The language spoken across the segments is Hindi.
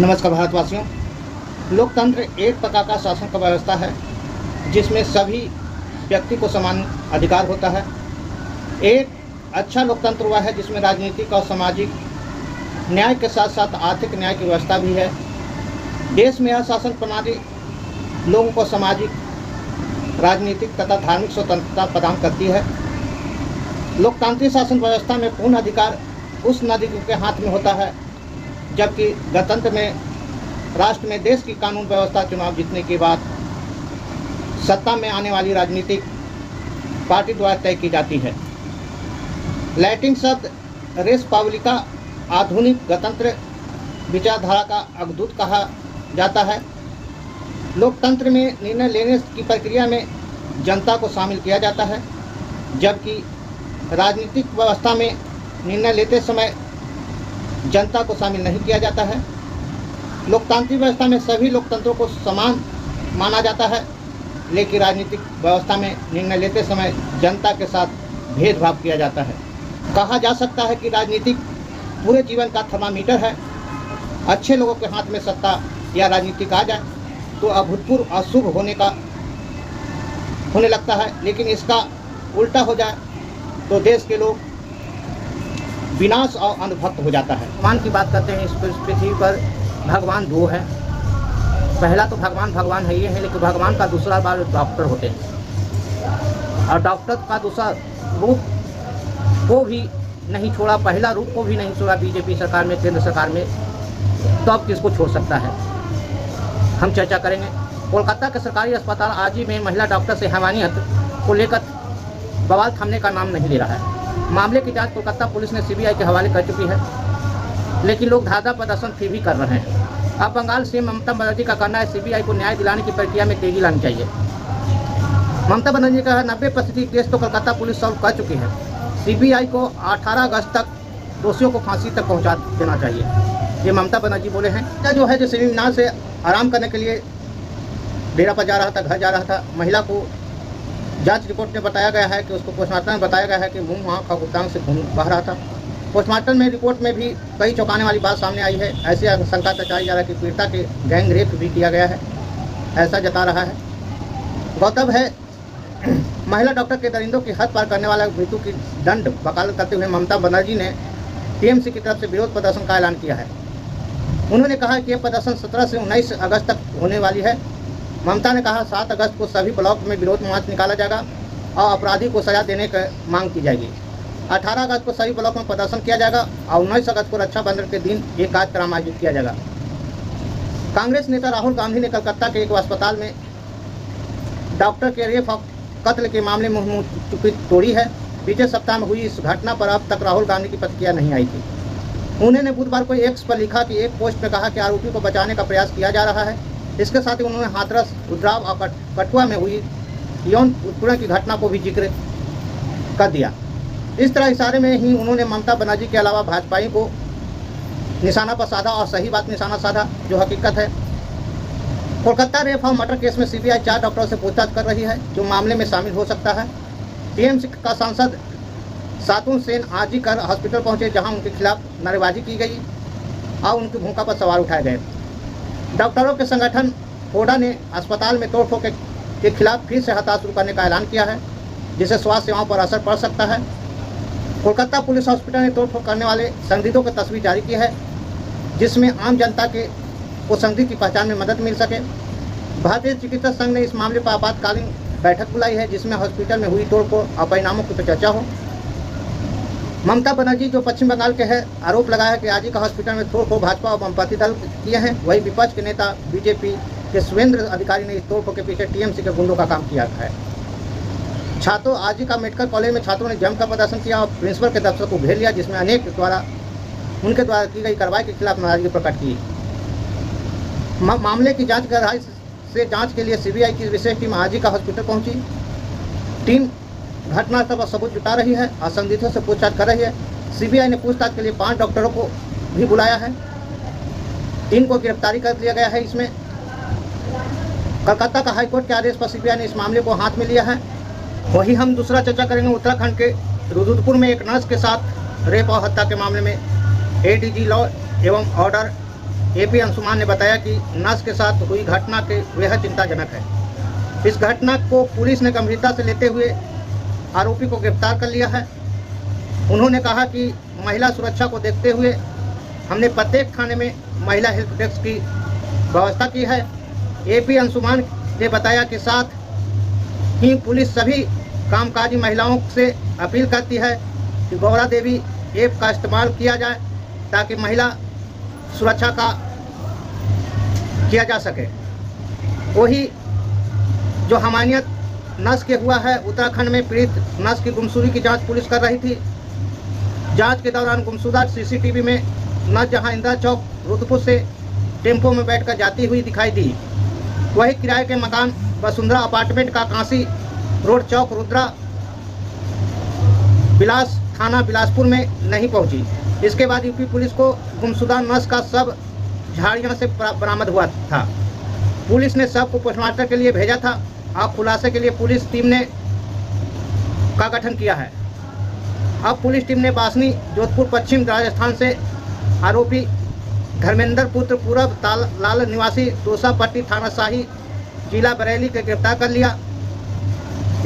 नमस्कार भारतवासियों। लोकतंत्र एक प्रकार का शासन का व्यवस्था है जिसमें सभी व्यक्ति को समान अधिकार होता है। एक अच्छा लोकतंत्र हुआ है जिसमें राजनीतिक और सामाजिक न्याय के साथ साथ आर्थिक न्याय की व्यवस्था भी है। देश में यह शासन प्रणाली लोगों को सामाजिक, राजनीतिक तथा धार्मिक स्वतंत्रता प्रदान करती है। लोकतांत्रिक शासन व्यवस्था में पूर्ण अधिकार उस नागरिक के हाथ में होता है, जबकि गणतंत्र में राष्ट्र में देश की कानून व्यवस्था चुनाव जीतने के बाद सत्ता में आने वाली राजनीतिक पार्टी द्वारा तय की जाती है। लैटिन शब्द रेस पब्लिका आधुनिक गणतंत्र विचारधारा का अग्रदूत कहा जाता है। लोकतंत्र में निर्णय लेने की प्रक्रिया में जनता को शामिल किया जाता है, जबकि राजनीतिक व्यवस्था में निर्णय लेते समय जनता को शामिल नहीं किया जाता है। लोकतांत्रिक व्यवस्था में सभी लोकतंत्रों को समान माना जाता है, लेकिन राजनीतिक व्यवस्था में निर्णय लेते समय जनता के साथ भेदभाव किया जाता है। कहा जा सकता है कि राजनीतिक पूरे जीवन का थर्मामीटर है। अच्छे लोगों के हाथ में सत्ता या राजनीतिक आ जाए तो अभूतपूर्व अशुभ होने लगता है, लेकिन इसका उल्टा हो जाए तो देश के लोग विनाश और अंधभक्त हो जाता है। भगवान की बात करते हैं, इस पृथ्वी पर भगवान दो है। पहला तो भगवान है ये है, लेकिन भगवान का दूसरा बार डॉक्टर होते हैं, और डॉक्टर का दूसरा रूप को भी नहीं छोड़ा, पहला रूप को भी नहीं छोड़ा बीजेपी सरकार में, केंद्र सरकार में, तो अब किसको छोड़ सकता है, हम चर्चा करेंगे। कोलकाता के सरकारी अस्पताल आज ही में महिला डॉक्टर से हैवानियत को लेकर बवाल थमने का नाम नहीं ले रहा है। मामले की जांच कोलकाता पुलिस ने सीबीआई के हवाले कर चुकी है, लेकिन लोग धारदार प्रदर्शन फिर भी कर रहे हैं। अब बंगाल सीएम ममता बनर्जी का कहना है सीबीआई को न्याय दिलाने की प्रक्रिया में तेजी लानी चाहिए। ममता बनर्जी का 90% केस तो कोलकाता पुलिस सॉल्व कर चुकी है। सीबीआई को 18 अगस्त तक दोषियों को फांसी तक पहुंचा देना चाहिए, ये ममता बनर्जी बोले हैं। जो है जो सेमिनार से आराम करने के लिए डेरा पर जा रहा था, घर जा रहा था, महिला को जांच रिपोर्ट में बताया गया है कि उसको पोस्टमार्टम में बताया गया है कि मुंह आँख और गुप्तांग से खून बह रहा था। पोस्टमार्टम में रिपोर्ट में भी कई चौंकाने वाली बात सामने आई है। ऐसी आशंका जताई जा रहा है कि पीड़िता के गैंग रेप भी किया गया है, ऐसा जता रहा है। गौरतलब है महिला डॉक्टर के दरिंदों की हद पार करने वाला मृत्यु की दंड वकालत करते हुए ममता बनर्जी ने टीएमसी की तरफ से विरोध प्रदर्शन का ऐलान किया है। उन्होंने कहा कि यह प्रदर्शन 17 से 19 अगस्त तक होने वाली है। ममता ने कहा 7 अगस्त को सभी ब्लॉक में विरोध मार्च निकाला जाएगा और अपराधी को सजा देने की मांग की जाएगी। 18 अगस्त को सभी ब्लॉक में प्रदर्शन किया जाएगा और 19 अगस्त को रक्षाबंधन के दिन एक कार्यक्रम आयोजित किया जाएगा। कांग्रेस नेता राहुल गांधी ने कलकत्ता के एक अस्पताल में डॉक्टर के रेप और कत्ल के मामले में मुंह चुप्पी तोड़ी है। बीते सप्ताह में हुई इस घटना पर अब तक राहुल गांधी की प्रतिक्रिया नहीं आई थी। उन्होंने बुधवार को एक्स पर लिखा कि एक पोस्ट में कहा कि आरोपी को बचाने का प्रयास किया जा रहा है। इसके साथ ही उन्होंने हाथरस, उद्राव और कठुआ में हुई यौन उत्पीड़न की घटना को भी जिक्र कर दिया। इस तरह इशारे में ही उन्होंने ममता बनर्जी के अलावा भाजपाई को निशाना पर साधा और सही बात निशाना साधा, जो हकीकत है। कोलकाता रेप और मर्डर केस में सीबीआई 4 डॉक्टरों से पूछताछ कर रही है, जो मामले में शामिल हो सकता है। टीएमसी का सांसद सातुन सेन आज ही कर हॉस्पिटल पहुंचे, जहां उनके खिलाफ नारेबाजी की गई और उनकी भूमिका पर सवाल उठाए गए। डॉक्टरों के संगठन कोडा ने अस्पताल में तोड़फोड़ के खिलाफ फिर से हड़ताल शुरू करने का ऐलान किया है, जिससे स्वास्थ्य सेवाओं पर असर पड़ सकता है। कोलकाता पुलिस हॉस्पिटल ने तोड़फोड़ करने वाले संदिग्धों की तस्वीर जारी की है, जिसमें आम जनता को संदिग्ध की पहचान में मदद मिल सके। भारतीय चिकित्सक संघ ने इस मामले पर आपातकालीन बैठक बुलाई है, जिसमें हॉस्पिटल में हुई तोड़फोड़ और परिणामों की चर्चा हो। ममता बनर्जी जो पश्चिम बंगाल के है, आरोप लगाया है कि आजी का हॉस्पिटल में तोड़फोड़ भाजपा और वामपंथी दल किए हैं। वही विपक्ष के नेता बीजेपी के सुरेंद्र अधिकारी ने इस तोड़फोड़ के पीछे टीएमसी के गुंडों का काम किया है। छात्रों आजी का मेडिकल कॉलेज में छात्रों ने जमकर प्रदर्शन किया और प्रिंसिपल के दफ्तर को घेर लिया, जिसमें उनके द्वारा की गई कार्रवाई के खिलाफ नाराजगी प्रकट की। मामले की जाँच गहराई से जाँच के लिए सीबीआई की विशेष टीम आजी का हॉस्पिटल पहुँची। टीम घटनास्थल पर सबूत जुटा रही है और संदिग्धों से पूछताछ कर रही है। सीबीआई ने पूछताछ के लिए 5 डॉक्टरों को भी बुलाया है। 3 को गिरफ्तारी कर लिया गया है। इसमें कलकत्ता का हाईकोर्ट के आदेश पर सीबीआई ने इस मामले को हाथ में लिया है। वहीं हम दूसरा चर्चा करेंगे उत्तराखंड के रुद्रपुर में एक नर्स के साथ रेप और हत्या के मामले में एडीजी लॉ एवं ऑर्डर एपी अंशुमान ने बताया कि नर्स के साथ हुई घटना के बेहद चिंताजनक है। इस घटना को पुलिस ने गंभीरता से लेते हुए आरोपी को गिरफ्तार कर लिया है। उन्होंने कहा कि महिला सुरक्षा को देखते हुए हमने प्रत्येक थाने में महिला हेल्प डेस्क की व्यवस्था की है। एपी अंशुमान ने बताया कि साथ ही पुलिस सभी कामकाजी महिलाओं से अपील करती है कि गौरा देवी ऐप का इस्तेमाल किया जाए ताकि महिला सुरक्षा का किया जा सके। वही जो हमानियत नर्स के हुआ है, उत्तराखंड में पीड़ित नर्स की गुमशुदगी की जांच पुलिस कर रही थी। जांच के दौरान गुमशुदा सीसीटीवी में नर्स जहां इंदिरा चौक रुद्रपुर से टेम्पो में बैठकर जाती हुई दिखाई दी, वही किराए के मकान वसुंधरा अपार्टमेंट का कांसी रोड चौक रुद्रा बिलास थाना बिलासपुर में नहीं पहुंची। इसके बाद यूपी पुलिस को गुमशुदा नर्स का शव झाड़ियों से बरामद हुआ था। पुलिस ने शव को पोस्टमार्टम के लिए भेजा था और खुलासे के लिए पुलिस टीम ने का गठन किया है। अब पुलिस टीम ने बासनी जोधपुर पश्चिम राजस्थान से आरोपी धर्मेंद्र पुत्र पूरब लाल निवासी दोसापट्टी थाना शाही जिला बरेली के गिरफ्तार कर लिया।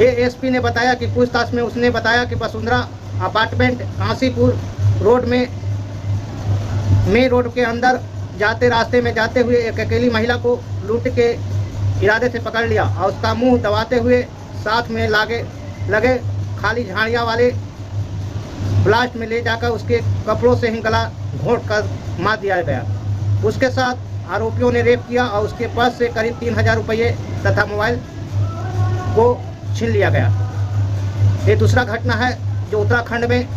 एएसपी ने बताया कि पूछताछ में उसने बताया कि वसुंधरा अपार्टमेंट कांसीपुर रोड में रोड के अंदर जाते रास्ते में जाते हुए एक अकेली महिला को लूट के इरादे से पकड़ लिया और उसका मुंह दबाते हुए साथ में लगे खाली झाड़ियाँ वाले ब्लास्ट में ले जाकर उसके कपड़ों से ही गला घोंट कर मार दिया गया। उसके साथ आरोपियों ने रेप किया और उसके पर्स से करीब 3000 रुपये तथा मोबाइल को छीन लिया गया। ये दूसरा घटना है जो उत्तराखंड में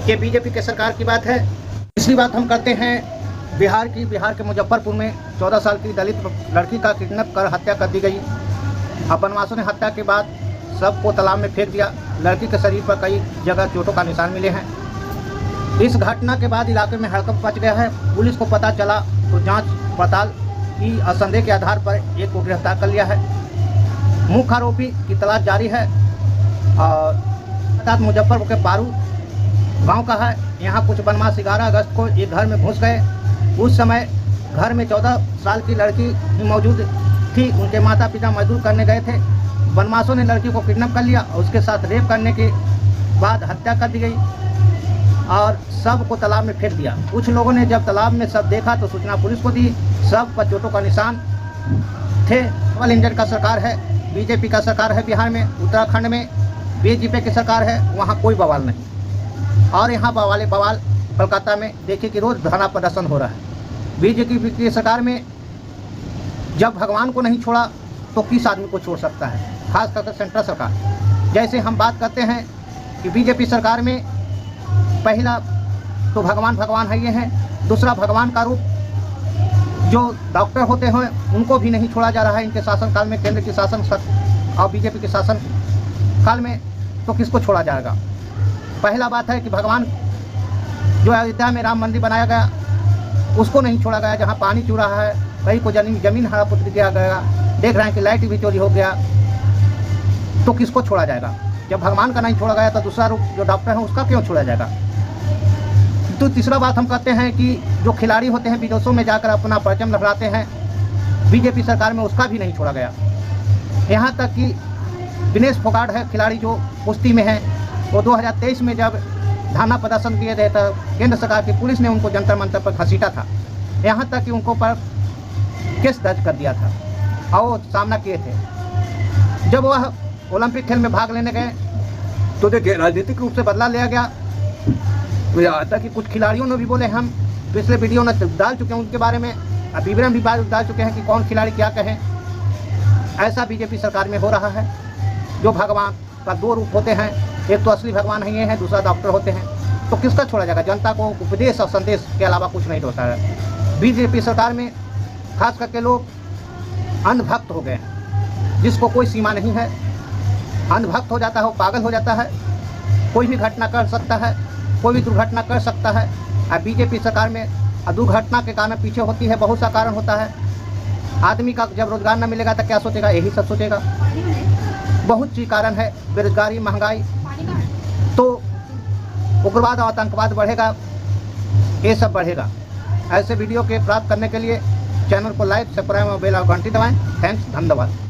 के बीजेपी के सरकार की बात है। तीसरी बात हम करते हैं बिहार की। बिहार के मुजफ्फरपुर में 14 साल की दलित लड़की का किडनैप कर हत्या कर दी गई। बदमाशों ने हत्या के बाद सबको तालाब में फेंक दिया। लड़की के शरीर पर कई जगह चोटों का निशान मिले हैं। इस घटना के बाद इलाके में हड़कंप मच गया है। पुलिस को पता चला तो जांच पड़ताल की संदेह के आधार पर एक को गिरफ्तार कर लिया है। मुख्य आरोपी की तलाश जारी है और मुजफ्फरपुर के पारू गांव का है। यहाँ कुछ बदमाश 11 अगस्त को एक घर में घुस गए। उस समय घर में 14 साल की लड़की मौजूद थी। उनके माता पिता मजदूर करने गए थे। बदमाशों ने लड़की को किडनैप कर लिया और उसके साथ रेप करने के बाद हत्या कर दी गई और शव को तालाब में फेंक दिया। कुछ लोगों ने जब तालाब में शव देखा तो सूचना पुलिस को दी। शव पर चोटों का निशान थे। डबल इंजन का सरकार है, बीजेपी का सरकार है बिहार में। उत्तराखंड में बीजेपी की सरकार है, वहाँ कोई बवाल नहीं। और यहाँ बवाल कोलकाता में देखिए कि रोज धरना प्रदर्शन हो रहा है। बीजेपी की सरकार में जब भगवान को नहीं छोड़ा तो किस आदमी को छोड़ सकता है, खास करके सेंट्रल सरकार। जैसे हम बात करते हैं कि बीजेपी सरकार में पहला तो भगवान है ये हैं, दूसरा भगवान का रूप जो डॉक्टर होते हैं उनको भी नहीं छोड़ा जा रहा है इनके शासनकाल में। केंद्र के शासन और बीजेपी के शासन काल में तो किसको छोड़ा जाएगा। पहला बात है कि भगवान जो अयोध्या में राम मंदिर बनाया गया उसको नहीं छोड़ा गया, जहाँ पानी चू रहा है, कहीं को जमीन हड़प किया गया, देख रहे हैं कि लाइट भी चोरी हो गया, तो किसको छोड़ा जाएगा। जब भगवान का नहीं छोड़ा गया तो दूसरा रूप जो डॉक्टर है उसका क्यों छोड़ा जाएगा। तो तीसरा बात हम कहते हैं कि जो खिलाड़ी होते हैं विदेशों में जाकर अपना परचम लहराते हैं, बीजेपी सरकार में उसका भी नहीं छोड़ा गया। यहाँ तक कि दिनेश फोगाट है खिलाड़ी जो कुश्ती में है, वो 2023 में जब धरना प्रदर्शन किए थे तो केंद्र सरकार की पुलिस ने उनको जंतर मंतर पर घसीटा था। यहाँ तक कि उनको पर केस दर्ज कर दिया था और सामना किए थे। जब वह ओलंपिक खेल में भाग लेने गए तो देखिए राजनीतिक रूप से बदला लिया गया। तो यहाँ तक कि कुछ खिलाड़ियों ने भी बोले, हम पिछले वीडियो में डाल चुके हैं उनके बारे में, विवरण भी डाल चुके हैं कि कौन खिलाड़ी क्या कहें। ऐसा बीजेपी सरकार में हो रहा है। जो भगवान का दो रूप होते हैं, एक तो असली भगवान ही है, दूसरा डॉक्टर होते हैं, तो किसका छोड़ा जाएगा। जनता को उपदेश और संदेश के अलावा कुछ नहीं होता है। बीजेपी सरकार में खास करके लोग अंधभक्त हो गए हैं, जिसको कोई सीमा नहीं है। अंधभक्त हो जाता है, वो पागल हो जाता है, कोई भी घटना कर सकता है, कोई भी दुर्घटना कर सकता है। और बीजेपी सरकार में दुर्घटना के कारण पीछे होती है, बहुत सा कारण होता है। आदमी का जब रोजगार न मिलेगा तो क्या सोचेगा, यही सब सोचेगा। बहुत सी कारण है, बेरोजगारी, महंगाई, तो उग्रवाद और आतंकवाद बढ़ेगा, ये सब बढ़ेगा। ऐसे वीडियो के प्राप्त करने के लिए चैनल को लाइक, सब्सक्राइब और बेल और घंटी दबाएं। थैंक्स, धन्यवाद।